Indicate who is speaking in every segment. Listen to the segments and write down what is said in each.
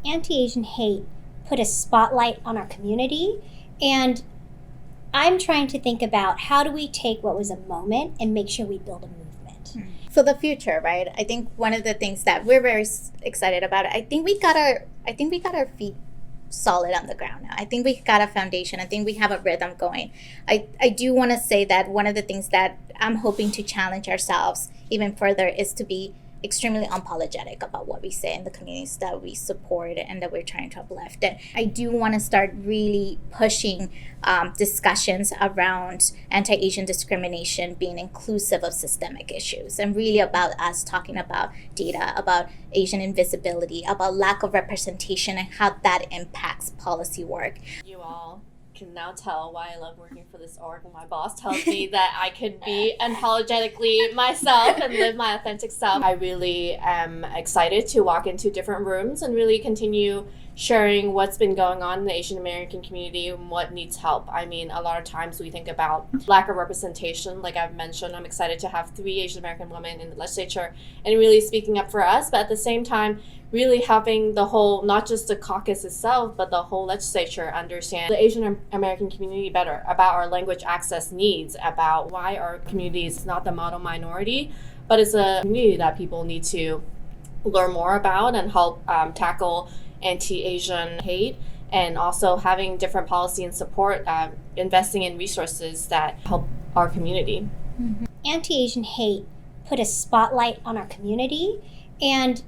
Speaker 1: Anti-Asian hate put a spotlight on our community, and I'm trying to think about how do we take what was a moment and make sure we build a movement.
Speaker 2: For the future, right? I think one of the things that we're very excited about, I think we got our feet solid on the ground now. I think we got a foundation. I think we have a rhythm going. I do want to say that one of the things that I'm hoping to challenge ourselves even further is to be extremely unapologetic about what we say in the communities that we support and that we're trying to uplift. And I do want to start really pushing discussions around anti-Asian discrimination being inclusive of systemic issues, and really about us talking about data, about Asian invisibility, about lack of representation, and how that impacts policy work.
Speaker 3: You all can now tell why I love working for this org, and my boss tells me that I could be unapologetically myself and live my authentic self. I really am excited to walk into different rooms and really continue sharing what's been going on in the Asian American community and what needs help. I mean, a lot of times we think about lack of representation. Like I've mentioned, I'm excited to have 3 Asian American women in the legislature and really speaking up for us, but at the same time, really helping the whole, not just the caucus itself, but the whole legislature understand the Asian American community better, about our language access needs, about why our community is not the model minority, but it's a community that people need to learn more about and help tackle anti-Asian hate, and also having different policy and support, investing in resources that help our community.
Speaker 1: Mm-hmm. Anti-Asian hate put a spotlight on our community, and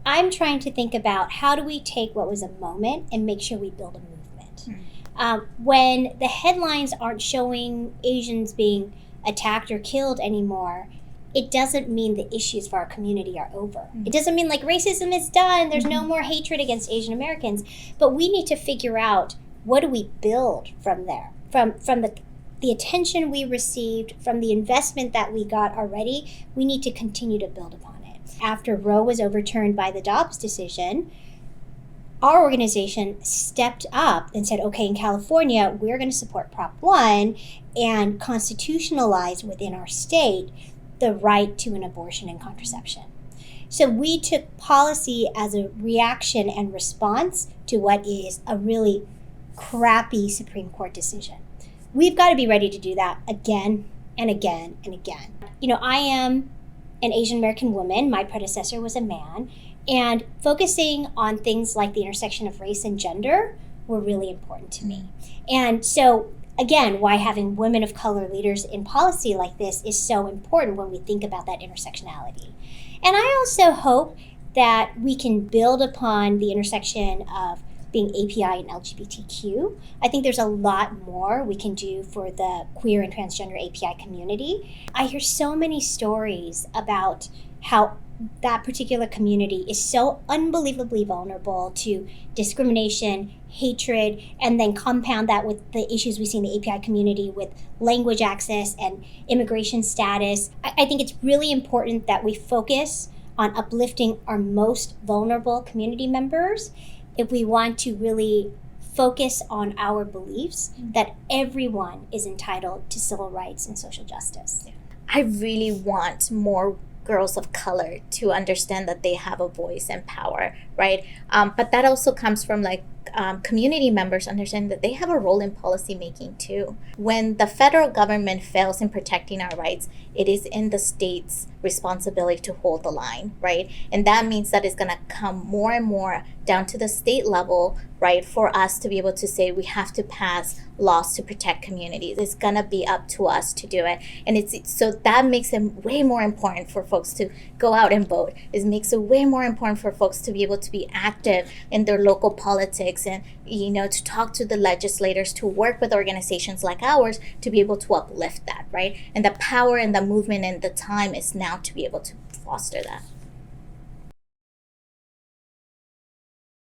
Speaker 1: I'm trying to think about how do we take what was a moment and make sure we build a movement. When the headlines aren't showing Asians being attacked or killed anymore, it doesn't mean the issues for our community are over. It doesn't mean like racism is done, there's no more hatred against Asian Americans, but we need to figure out what do we build from there, from the attention we received, from the investment that we got already. We need to continue to build upon it. After Roe was overturned by the Dobbs decision, our organization stepped up and said, okay, in California, we're going to support Prop 1 and constitutionalize within our state the right to an abortion and contraception. So we took policy as a reaction and response to what is a really crappy Supreme Court decision. We've got to be ready to do that again and again and again. You know, I am an Asian American woman. My predecessor was a man. And focusing on things like the intersection of race and gender were really important to me. And so again, why having women of color leaders in policy like this is so important when we think about that intersectionality. And I also hope that we can build upon the intersection of being API and LGBTQ. I think there's a lot more we can do for the queer and transgender API community. I hear so many stories about how that particular community is so unbelievably vulnerable to discrimination, hatred, and then compound that with the issues we see in the API community with language access and immigration status. I think it's really important that we focus on uplifting our most vulnerable community members if we want to really focus on our beliefs that everyone is entitled to civil rights and social justice.
Speaker 2: I really want more girls of color to understand that they have a voice and power, right? But that also comes from community members understanding that they have a role in policy making too. When the federal government fails in protecting our rights, it is in the state's responsibility to hold the line, right? And that means that it's going to come more and more down to the state level, right, for us to be able to say we have to pass laws to protect communities. It's going to be up to us to do it. And so that makes it way more important for folks to go out and vote. It makes it way more important for folks to be able to be active in their local politics and, to talk to the legislators, to work with organizations like ours to be able to uplift that, right? And the power and the movement and the time is now to be able to foster that.